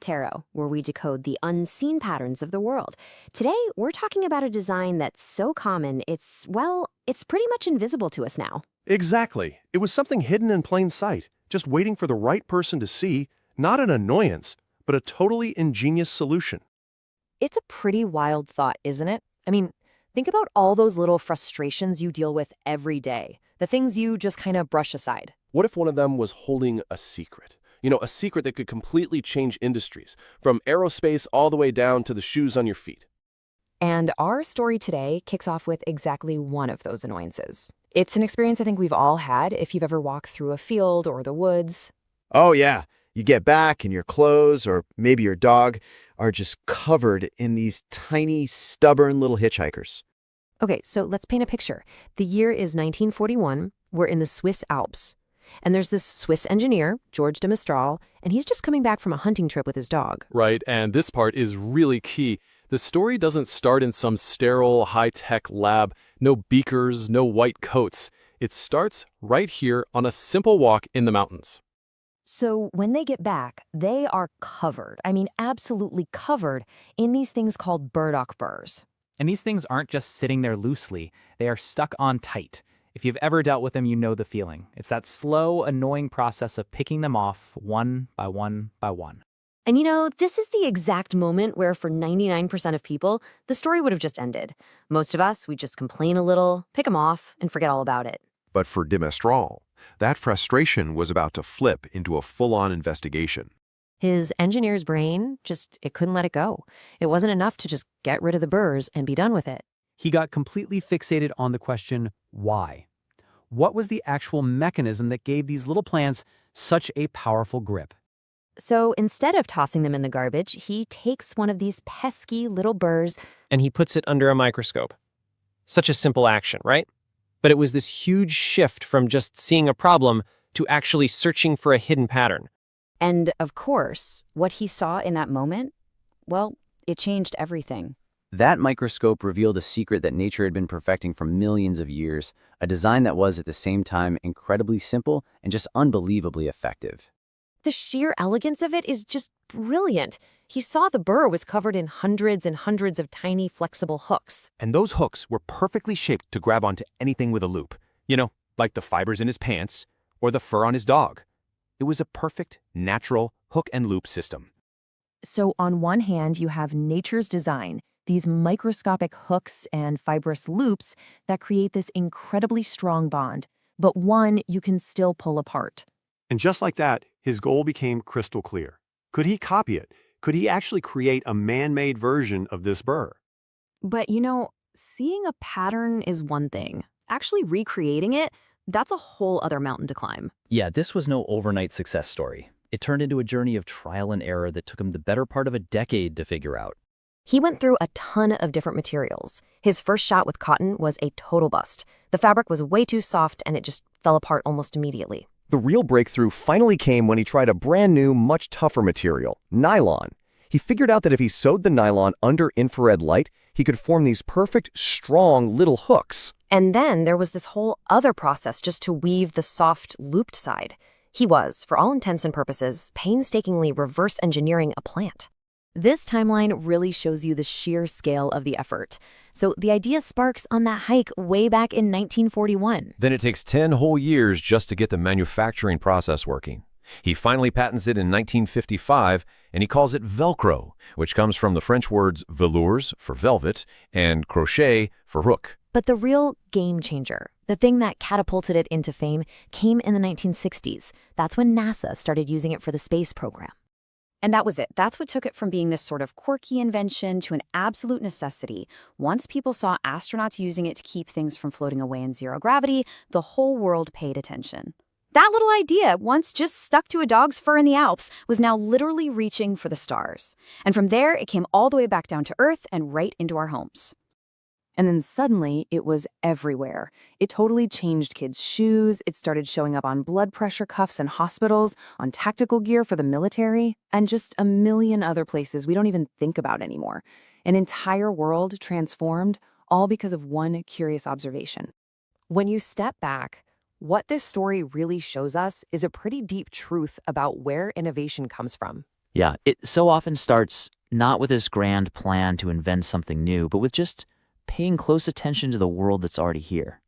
Tarot, where we decode the unseen patterns of the world. Today, we're talking about a design that's so common, it's pretty much invisible to us now. Exactly. It was something hidden in plain sight, just waiting for the right person to see, not an annoyance, but a totally ingenious solution. It's a pretty wild thought, isn't it? I mean, think about all those little frustrations you deal with every day, the things you just kind of brush aside. What if one of them was holding a secret? A secret that could completely change industries, from aerospace all the way down to the shoes on your feet. And our story today kicks off with exactly one of those annoyances. It's an experience I think we've all had if you've ever walked through a field or the woods. Oh, yeah. You get back and your clothes, or maybe your dog, are just covered in these tiny, stubborn little hitchhikers. Okay, so let's paint a picture. The year is 1941. We're in the Swiss Alps. And there's this Swiss engineer, George de Mestral, and he's just coming back from a hunting trip with his dog. Right, and this part is really key. The story doesn't start in some sterile, high-tech lab, no beakers, no white coats. It starts right here on a simple walk in the mountains. So when they get back, they are covered, absolutely covered, in these things called burdock burrs. And these things aren't just sitting there loosely, they are stuck on tight. If you've ever dealt with them, you know the feeling. It's that slow, annoying process of picking them off one by one by one. And this is the exact moment where for 99% of people, the story would have just ended. Most of us, we just complain a little, pick them off, and forget all about it. But for de Mestral, that frustration was about to flip into a full-on investigation. His engineer's brain it couldn't let it go. It wasn't enough to just get rid of the burrs and be done with it. He got completely fixated on the question, why? What was the actual mechanism that gave these little plants such a powerful grip? So instead of tossing them in the garbage, he takes one of these pesky little burrs and he puts it under a microscope. Such a simple action, right? But it was this huge shift from just seeing a problem to actually searching for a hidden pattern. And of course, what he saw in that moment, it changed everything. That microscope revealed a secret that nature had been perfecting for millions of years, a design that was at the same time incredibly simple and just unbelievably effective. The sheer elegance of it is just brilliant. He saw the burr was covered in hundreds and hundreds of tiny flexible hooks. And those hooks were perfectly shaped to grab onto anything with a loop. Like the fibers in his pants or the fur on his dog. It was a perfect, natural hook and loop system. So on one hand, you have nature's design, these microscopic hooks and fibrous loops that create this incredibly strong bond, but one you can still pull apart. And just like that, his goal became crystal clear. Could he copy it? Could he actually create a man-made version of this burr? But seeing a pattern is one thing. Actually recreating it, that's a whole other mountain to climb. Yeah, this was no overnight success story. It turned into a journey of trial and error that took him the better part of a decade to figure out. He went through a ton of different materials. His first shot with cotton was a total bust. The fabric was way too soft and it just fell apart almost immediately. The real breakthrough finally came when he tried a brand new, much tougher material, nylon. He figured out that if he sewed the nylon under infrared light, he could form these perfect, strong little hooks. And then there was this whole other process just to weave the soft, looped side. He was, for all intents and purposes, painstakingly reverse engineering a plant. This timeline really shows you the sheer scale of the effort. So the idea sparks on that hike way back in 1941. Then it takes 10 whole years just to get the manufacturing process working. He finally patents it in 1955, and he calls it Velcro, which comes from the French words velours for velvet and crochet for hook. But the real game changer, the thing that catapulted it into fame, came in the 1960s. That's when NASA started using it for the space program. And that was it. That's what took it from being this sort of quirky invention to an absolute necessity. Once people saw astronauts using it to keep things from floating away in zero gravity, the whole world paid attention. That little idea, once just stuck to a dog's fur in the Alps, was now literally reaching for the stars. And from there, it came all the way back down to Earth and right into our homes. And then suddenly, it was everywhere. It totally changed kids' shoes. It started showing up on blood pressure cuffs in hospitals, on tactical gear for the military, and just a million other places we don't even think about anymore. An entire world transformed, all because of one curious observation. When you step back, what this story really shows us is a pretty deep truth about where innovation comes from. Yeah, it so often starts not with this grand plan to invent something new, but with just paying close attention to the world that's already here.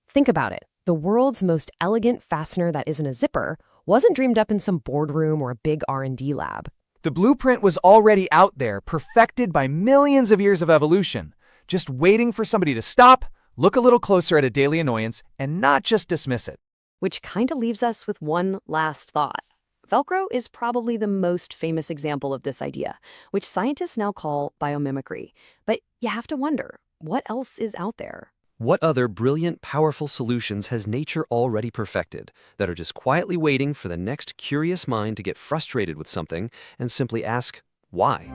Think about it. The world's most elegant fastener that isn't a zipper wasn't dreamed up in some boardroom or a big R&D lab. The blueprint was already out there, perfected by millions of years of evolution, just waiting for somebody to stop, look a little closer at a daily annoyance, and not just dismiss it. Which kind of leaves us with one last thought. Velcro is probably the most famous example of this idea, which scientists now call biomimicry. But you have to wonder, what else is out there? What other brilliant, powerful solutions has nature already perfected that are just quietly waiting for the next curious mind to get frustrated with something and simply ask, why?